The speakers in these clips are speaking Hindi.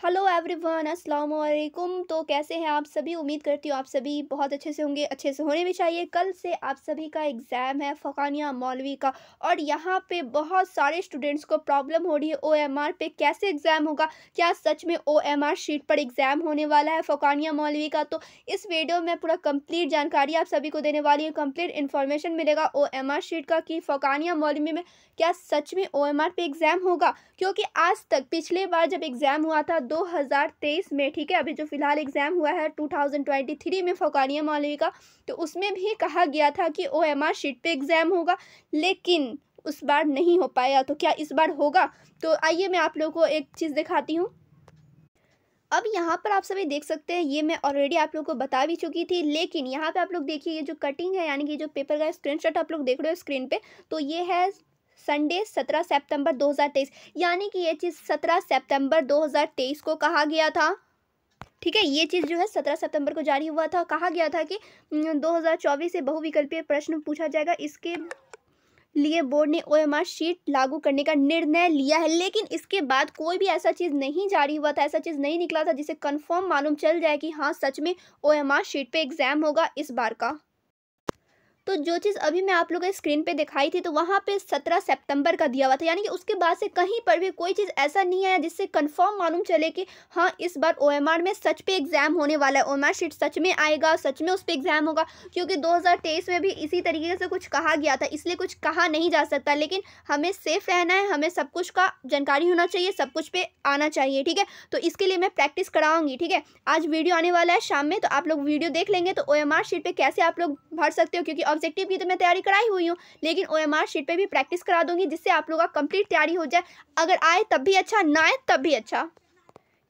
हेलो एवरीवन, अस्सलाम वालेकुम। तो कैसे हैं आप सभी? उम्मीद करती हूँ आप सभी बहुत अच्छे से होंगे, अच्छे से होने भी चाहिए। कल से आप सभी का एग्ज़ाम है फ़ोकानिया मौलवी का, और यहाँ पे बहुत सारे स्टूडेंट्स को प्रॉब्लम हो रही है ओएमआर पे कैसे एग्ज़ाम होगा। क्या सच में ओएमआर शीट पर एग्ज़ाम होने वाला है फ़ोकानिया मौलवी का? तो इस वीडियो में पूरा कंप्लीट जानकारी आप सभी को देने वाली हूँ। कंप्लीट इन्फॉर्मेशन मिलेगा ओएमआर शीट का कि फ़ोकानिया मौलवी में क्या सच में ओएमआर पे एग्ज़ाम होगा। क्योंकि आज तक पिछले बार जब एग्ज़ाम हुआ था 2023 में, ठीक है, अभी जो फ़िलहाल एग्ज़ाम हुआ है 2023 में फ़ोकानिया मौलवी का, तो उसमें भी कहा गया था कि ओएमआर शीट पे एग्ज़ाम होगा, लेकिन उस बार नहीं हो पाया। तो क्या इस बार होगा? तो आइए मैं आप लोगों को एक चीज़ दिखाती हूँ। अब यहाँ पर आप सभी देख सकते हैं, ये मैं ऑलरेडी आप लोगों को बता भी चुकी थी, लेकिन यहाँ पे आप लोग देखिए, ये जो कटिंग है यानी कि जो पेपर का स्क्रीनशॉट आप लोग देख रहे हो स्क्रीन पे, तो ये है संडे 17 सितंबर 2023, यानी कि ये चीज़ 17 सितंबर 2023 को कहा गया था। ठीक है, ये चीज़ जो है 17 सितंबर को जारी हुआ था। कहा गया था कि 2024 से बहुविकल्पीय प्रश्न पूछा जाएगा, इसके लिए बोर्ड ने ओएमआर शीट लागू करने का निर्णय लिया है। लेकिन इसके बाद कोई भी ऐसा चीज़ नहीं जारी हुआ था, ऐसा चीज़ नहीं निकला था जिसे कंफर्म मालूम चल जाए कि हाँ सच में ओएमआर शीट पे एग्ज़ाम होगा इस बार का। तो जो चीज़ अभी मैं आप लोगों को स्क्रीन पे दिखाई थी, तो वहाँ पे 17 सितंबर का दिया हुआ था, यानी कि उसके बाद से कहीं पर भी कोई चीज़ ऐसा नहीं आया जिससे कंफर्म मालूम चले कि हाँ इस बार ओएमआर में सच पे एग्ज़ाम होने वाला है, ओएमआर शीट सच में आएगा, सच में उस पर एग्ज़ाम होगा। क्योंकि 2023 में भी इसी तरीके से कुछ कहा गया था, इसलिए कुछ कहा नहीं जा सकता। लेकिन हमें सेफ़ रहना है, हमें सब कुछ का जानकारी होना चाहिए, सब कुछ पे आना चाहिए, ठीक है। तो इसके लिए मैं प्रैक्टिस कराऊंगी, ठीक है। आज वीडियो आने वाला है शाम में, तो आप लोग वीडियो देख लेंगे तो ओएमआर शीट पे कैसे आप लोग भर सकते हो। क्योंकि ऑब्जेक्टिव की तो मैं तैयारी कराई हुई हूँ, लेकिन ओएमआर शीट पे भी प्रैक्टिस करा दूंगी, जिससे आप लोगों का कंप्लीट तैयारी हो जाए। अगर आए तब भी अच्छा, ना आए तब भी अच्छा,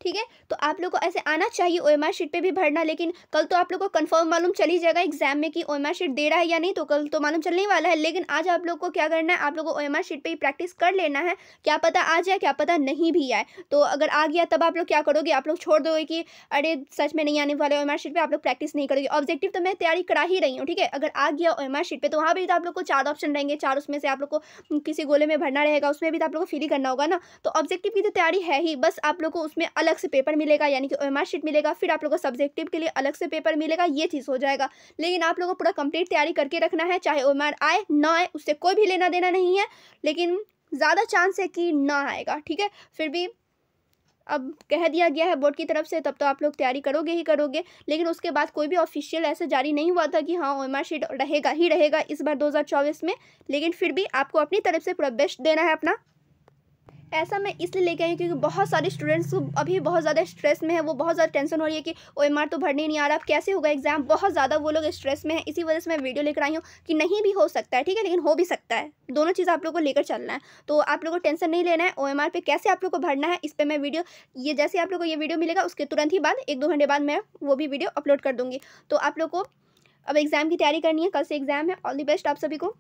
ठीक है। तो आप लोग को ऐसे आना चाहिए ओएमआर शीट पे भी भरना। लेकिन कल तो आप लोग को कंफर्म मालूम चल ही जाएगा एग्जाम में कि ओएमआर शीट दे रहा है या नहीं, तो कल तो मालूम चलने ही वाला है। लेकिन आज आप लोग को क्या करना है, आप लोग को ओएमआर शीट पे ही प्रैक्टिस कर लेना है। क्या पता आ जाए, क्या पता नहीं भी आए। तो अगर आ गया तब आप लोग क्या करोगे, आप लोग छोड़ दोगे कि अरे सच में नहीं आने वाले ओएमआर शीट पे, आप लोग प्रैक्टिस नहीं करोगे। ऑब्जेक्टिव तो मैं तैयारी करा ही रही हूँ, ठीक है। अगर आ गया ओएमआर शीट पे तो वहाँ भी तो आप लोग को 4 ऑप्शन रहेंगे, 4 उसमें से आप लोग को किसी गोले में भरना रहेगा, उसमें भी तो आप लोग को फिल ही करना होगा ना। तो ऑब्जेक्टिव की तो तैयारी है ही, बस आप लोग को उसमें अलग से पेपर मिलेगा, यानी कि ओएमआर शीट मिलेगा, फिर आप लोगों को सब्जेक्टिव के लिए अलग से पेपर मिलेगा, ये चीज़ हो जाएगा। लेकिन आप लोगों को पूरा कंप्लीट तैयारी करके रखना है, चाहे ओएमआर आए ना आए उससे कोई भी लेना देना नहीं है। लेकिन ज़्यादा चांस है कि ना आएगा, ठीक है। फिर भी अब कह दिया गया है बोर्ड की तरफ से, तब तो आप लोग तैयारी करोगे ही करोगे। लेकिन उसके बाद कोई भी ऑफिशियल ऐसे जारी नहीं हुआ था कि हाँ ओएमआर शीट रहेगा ही रहेगा इस बार 2024 में। लेकिन फिर भी आपको अपनी तरफ से पूरा बेस्ट देना है अपना। ऐसा मैं इसलिए लेके आई हूँ क्योंकि बहुत सारे स्टूडेंट्स अभी बहुत ज़्यादा स्ट्रेस में है, वो बहुत ज़्यादा टेंशन हो रही है कि ओएमआर तो भरने नहीं आ रहा, अब कैसे होगा एग्जाम। बहुत ज़्यादा वो लोग स्ट्रेस में है, इसी वजह से मैं वीडियो लेकर आई हूँ कि नहीं भी हो सकता है, ठीक है, लेकिन हो भी सकता है। दोनों चीज़ आप लोग को लेकर चलना है, तो आप लोग को टेंशन नहीं लेना है। ओएमआर पे कैसे आप लोग को भरना है इस पर मैं वीडियो, ये जैसे आप लोग को ये वीडियो मिलेगा उसके तुरंत ही बाद 1-2 घंटे बाद मैं वो भी वीडियो अपलोड कर दूँगी। तो आप लोग को अब एग्ज़ाम की तैयारी करनी है, कल से एग्ज़ाम है। ऑल द बेस्ट आप सभी को।